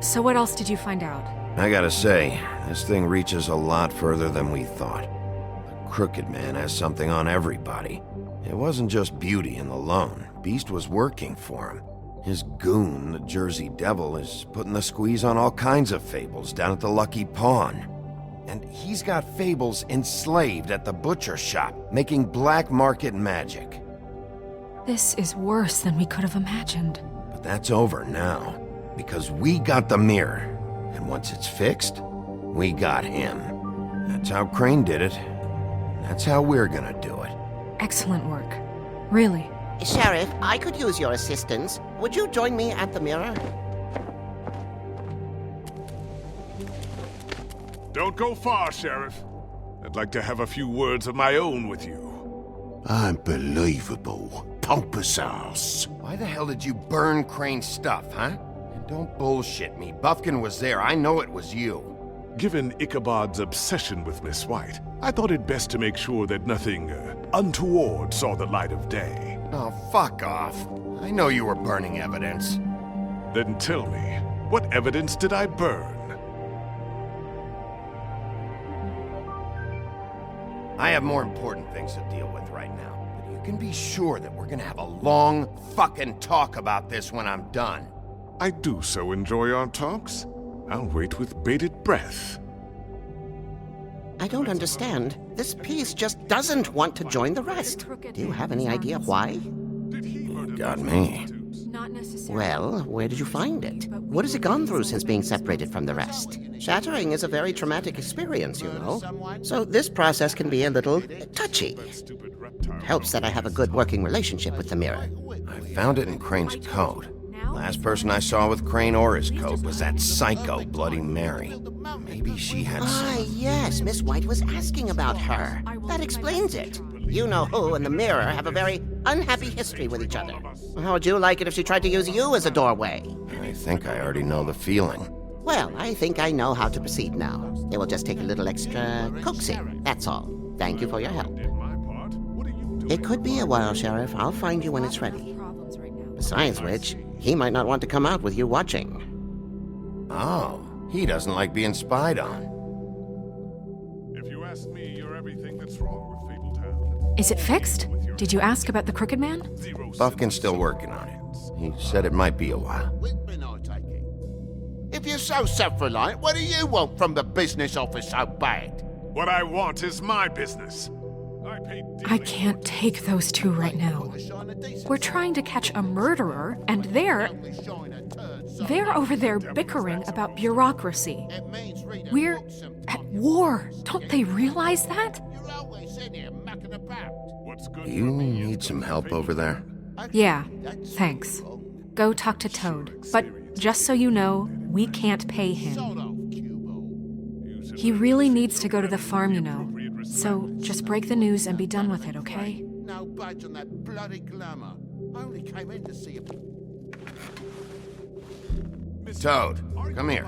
So what else did you find out? I gotta say, this thing reaches a lot further than we thought. The Crooked Man has something on everybody. It wasn't just Beauty and the Lone. Beast was working for him. His goon, the Jersey Devil, is putting the squeeze on all kinds of fables down at the Lucky Pawn. And he's got fables enslaved at the butcher shop, making black market magic. This is worse than we could have imagined. But that's over now, because we got the mirror. And once it's fixed, we got him. That's how Crane did it. That's how we're gonna do it. Excellent work. Really. Sheriff, I could use your assistance. Would you join me at the mirror? Don't go far, Sheriff. I'd like to have a few words of my own with you. Unbelievable. Pompous ass. Why the hell did you burn Crane's stuff, huh? And don't bullshit me. Buffkin was there. I know it was you. Given Ichabod's obsession with Miss White, I thought it best to make sure that nothing untoward saw the light of day. Oh, fuck off. I know you were burning evidence. Then tell me, what evidence did I burn? I have more important things to deal with right now. But you can be sure that we're gonna have a long fucking talk about this when I'm done. I do so enjoy our talks. I'll wait with bated breath. I don't understand. This piece just doesn't want to join the rest. Do you have any idea why? Got me. Not necessarily. Well, where did you find it? What has it gone through since being separated from the rest? Shattering is a very traumatic experience, you know. So this process can be a little touchy. It helps that I have a good working relationship with the mirror. I found it in Crane's coat. Last person I saw with Crane or his coat was that psycho Bloody Mary. Maybe she had some... Yes, Miss White was asking about her. That explains it. You know who and the mirror have a very unhappy history with each other. How would you like it if she tried to use you as a doorway? I think I already know the feeling. Well, I think I know how to proceed now. It will just take a little extra coaxing, that's all. Thank you for your help. It could be a while, Sheriff. I'll find you when it's ready. Besides which, he might not want to come out with you watching. Oh, he doesn't like being spied on. If you ask me, you're everything that's wrong with Fabletown. Is it fixed? Did you ask about the Crooked Man? Buffkin's still working on it. He said it might be a while. If you're so self-reliant, what do you want from the business office so bad? What I want is my business. I can't take those two right now. We're trying to catch a murderer, and they're over there bickering about bureaucracy. We're at war. Don't they realize that? You need some help over there? Yeah, thanks. Go talk to Toad. But just so you know, we can't pay him. He really needs to go to the farm, you know. So just break the news and be done with it, okay? No budge on that bloody glamour. I only came in to see you. Toad, come here.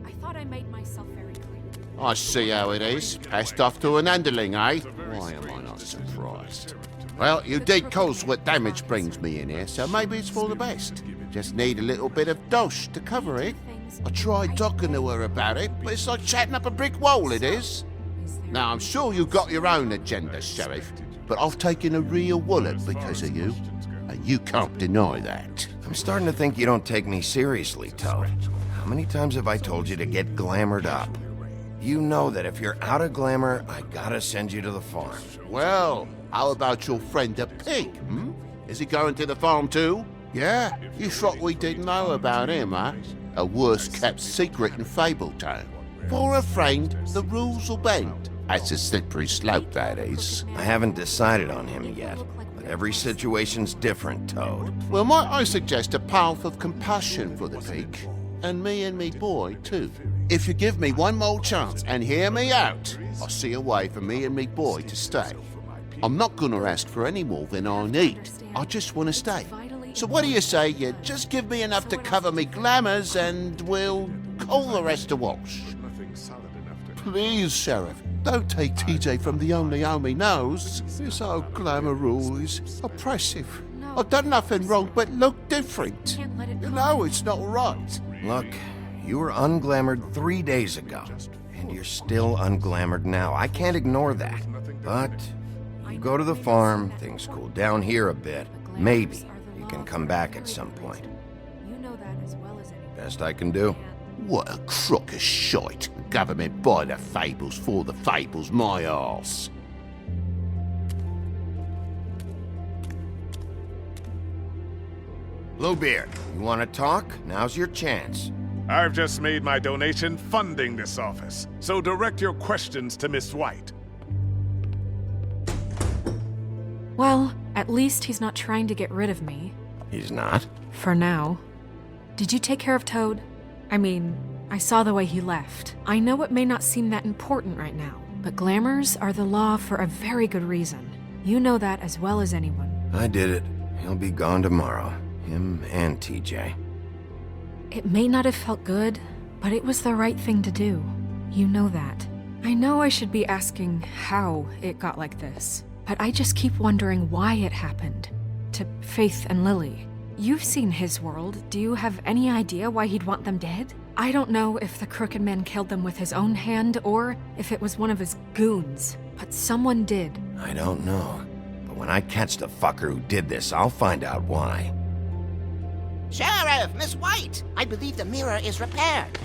I thought I made myself very clear. I see how it is. Passed off to an underling, eh? Why am I not surprised? Well, you did cause what damage brings me in here, so maybe it's for the best. Just need a little bit of dosh to cover it. I tried talking to her about it, but it's like chatting up a brick wall, it is. Now, I'm sure you've got your own agenda, Sheriff, but I've taken a real wallet because of you, and you can't deny that. I'm starting to think you don't take me seriously, Toad. How many times have I told you to get glamored up? You know that if you're out of glamour, I gotta send you to the farm. Well, how about your friend the pig, Is he going to the farm too? Yeah? You thought we didn't know about him, huh? A worst-kept secret in Fabletown. For a friend, the rules will bend. That's a slippery slope, that is. I haven't decided on him yet, but every situation's different, Toad. Well, might I suggest a path of compassion for the pig? And me boy, too. if you give me one more chance and hear me out, I'll see a way for me and me boy to stay. I'm not gonna ask for any more than I need. I just want to stay. So what do you say you just give me enough to cover me glamours and we'll call the rest a wash? Please, Sheriff, don't take TJ from the only home he knows. This old glamour rule is oppressive. I've done nothing wrong but look different. You know it's not right. Look, you were unglamored 3 days ago, and you're still unglamored now. I can't ignore that. But you go to the farm, things cool down here a bit. Maybe you can come back at some point. Best I can do. What a crock of shite. Government by the fables, for the fables, my arse. Bluebeard, you want to talk? Now's your chance. I've just made my donation funding this office, so direct your questions to Miss White. Well, at least he's not trying to get rid of me. He's not? For now. Did you take care of Toad? I mean, I saw the way he left. I know it may not seem that important right now, but glamours are the law for a very good reason. You know that as well as anyone. I did it. He'll be gone tomorrow. Him and TJ. It may not have felt good, but it was the right thing to do. You know that. I know I should be asking how it got like this, but I just keep wondering why it happened. To Faith and Lily. You've seen his world. Do you have any idea why he'd want them dead? I don't know if the Crooked Man killed them with his own hand or if it was one of his goons, but someone did. I don't know. But when I catch the fucker who did this, I'll find out why. Sheriff, Miss White! I believe the mirror is repaired.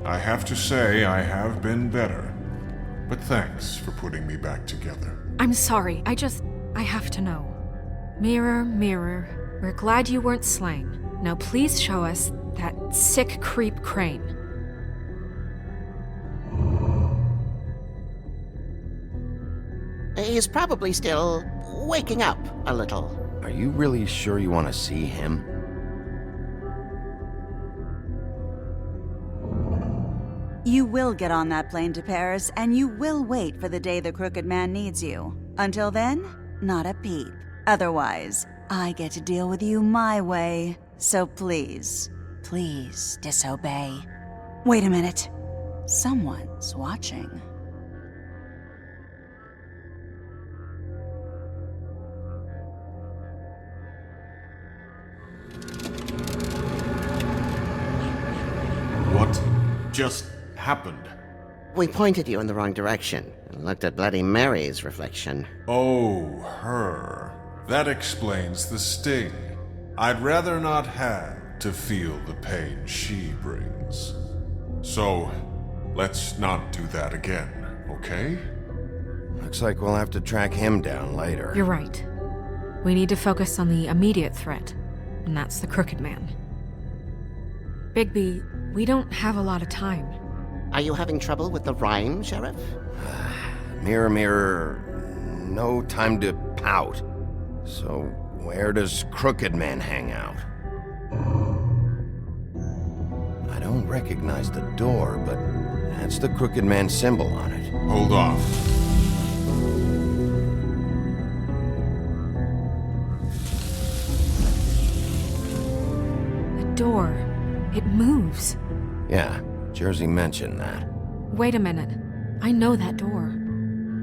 I have to say I have been better. But thanks for putting me back together. I'm sorry, I have to know. Mirror, mirror, we're glad you weren't slain. Now please show us that sick creep Crane. He's probably still waking up a little. Are you really sure you want to see him? You will get on that plane to Paris, and you will wait for the day the Crooked Man needs you. Until then, not a peep. Otherwise, I get to deal with you my way. So please, please disobey. Wait a minute. Someone's watching. What just happened? We pointed you in the wrong direction and looked at Bloody Mary's reflection. Oh, her. That explains the sting. I'd rather not have to feel the pain she brings. So, let's not do that again, okay? Looks like we'll have to track him down later. You're right. We need to focus on the immediate threat, and that's the Crooked Man. Bigby, we don't have a lot of time. Are you having trouble with the rhyme, Sheriff? Mirror, mirror, no time to pout. So, where does Crooked Man hang out? I don't recognize the door, but that's the Crooked Man symbol on it. Hold on. The door. It moves. Yeah, Jersey mentioned that. Wait a minute. I know that door.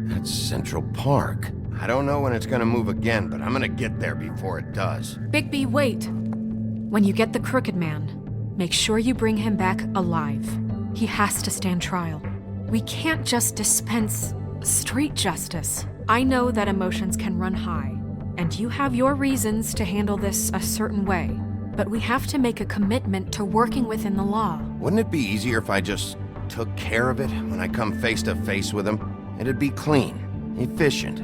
That's Central Park. I don't know when it's gonna move again, but I'm gonna get there before it does. Bigby, wait! When you get the Crooked Man, make sure you bring him back alive. He has to stand trial. We can't just dispense street justice. I know that emotions can run high, and you have your reasons to handle this a certain way, but we have to make a commitment to working within the law. Wouldn't it be easier if I just took care of it when I come face to face with him? It'd be clean, efficient.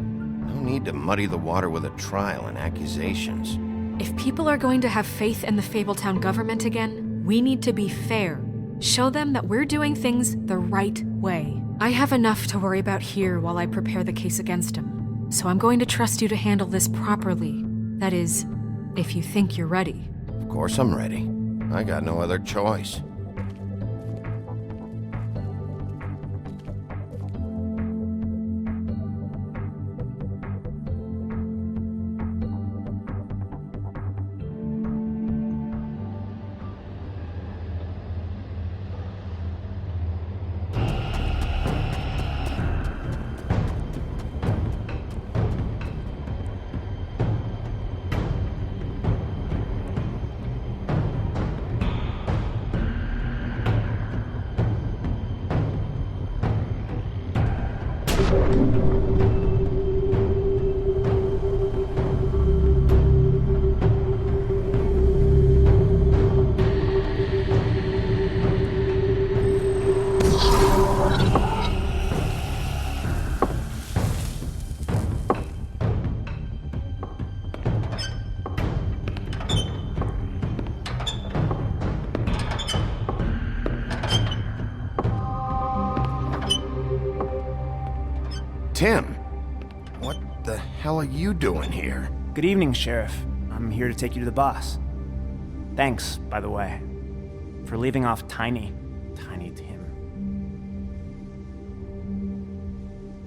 No need to muddy the water with a trial and accusations. If people are going to have faith in the Fabletown government again, we need to be fair. Show them that we're doing things the right way. I have enough to worry about here while I prepare the case against him. So I'm going to trust you to handle this properly. That is, if you think you're ready. Of course I'm ready. I got no other choice. Tim, what the hell are you doing here? Good evening, Sheriff. I'm here to take you to the boss. Thanks, by the way, for leaving off Tiny Tim.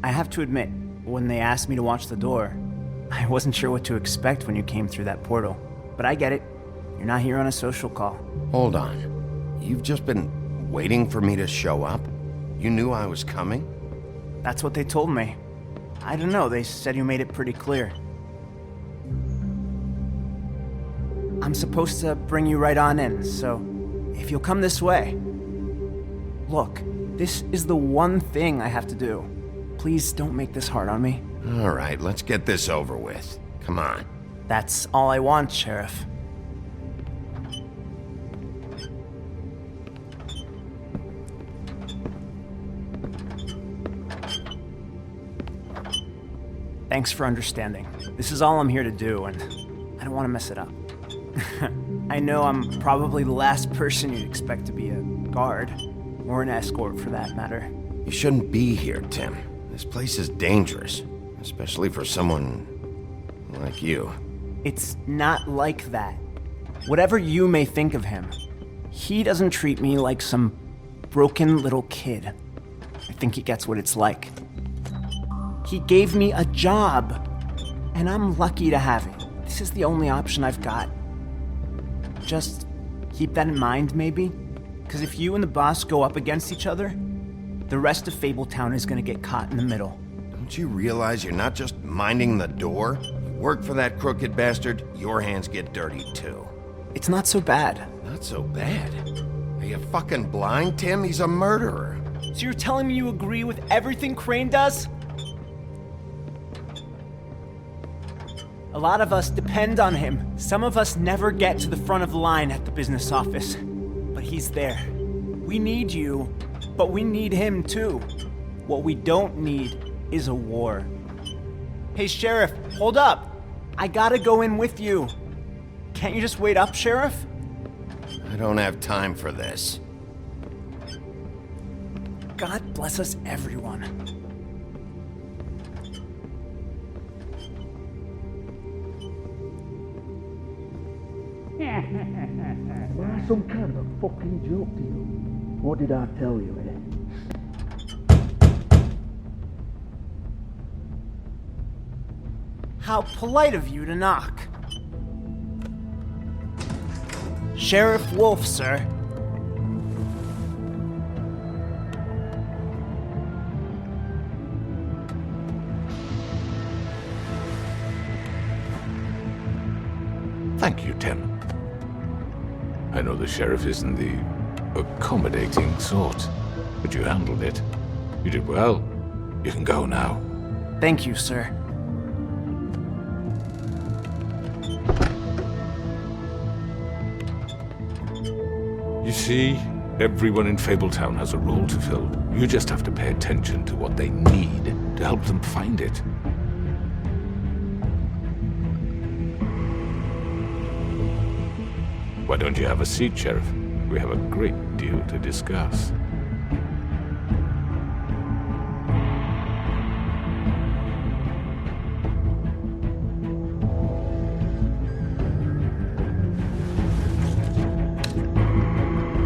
I have to admit, when they asked me to watch the door, I wasn't sure what to expect when you came through that portal. But I get it. You're not here on a social call. Hold on. You've just been waiting for me to show up? You knew I was coming? That's what they told me. I don't know, they said you made it pretty clear. I'm supposed to bring you right on in, so if you'll come this way. Look, this is the one thing I have to do. Please don't make this hard on me. All right, let's get this over with. Come on. That's all I want, Sheriff. Thanks for understanding. This is all I'm here to do, and I don't want to mess it up. I know I'm probably the last person you'd expect to be a guard, or an escort for that matter. You shouldn't be here, Tim. This place is dangerous, especially for someone like you. It's not like that. Whatever you may think of him, he doesn't treat me like some broken little kid. I think he gets what it's like. He gave me a job, and I'm lucky to have it. This is the only option I've got. Just keep that in mind, maybe? Because if you and the boss go up against each other, the rest of Fabletown is gonna get caught in the middle. Don't you realize you're not just minding the door? You work for that crooked bastard, your hands get dirty too. It's not so bad. Not so bad? Are you fucking blind, Tim? He's a murderer. So you're telling me you agree with everything Crane does? A lot of us depend on him. Some of us never get to the front of the line at the business office. But he's there. We need you, but we need him too. What we don't need is a war. Hey, Sheriff, hold up. I gotta go in with you. Can't you just wait up, Sheriff? I don't have time for this. God bless us, everyone. Am I some kind of a fucking joke to you? What did I tell you, eh? How polite of you to knock. Sheriff Wolf, sir. Thank you, Tim. I know the sheriff isn't the accommodating sort, but you handled it. You did well. You can go now. Thank you, sir. You see, everyone in Fabletown has a role to fill. You just have to pay attention to what they need to help them find it. Why don't you have a seat, Sheriff? We have a great deal to discuss.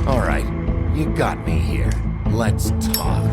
All right, you got me here. Let's talk.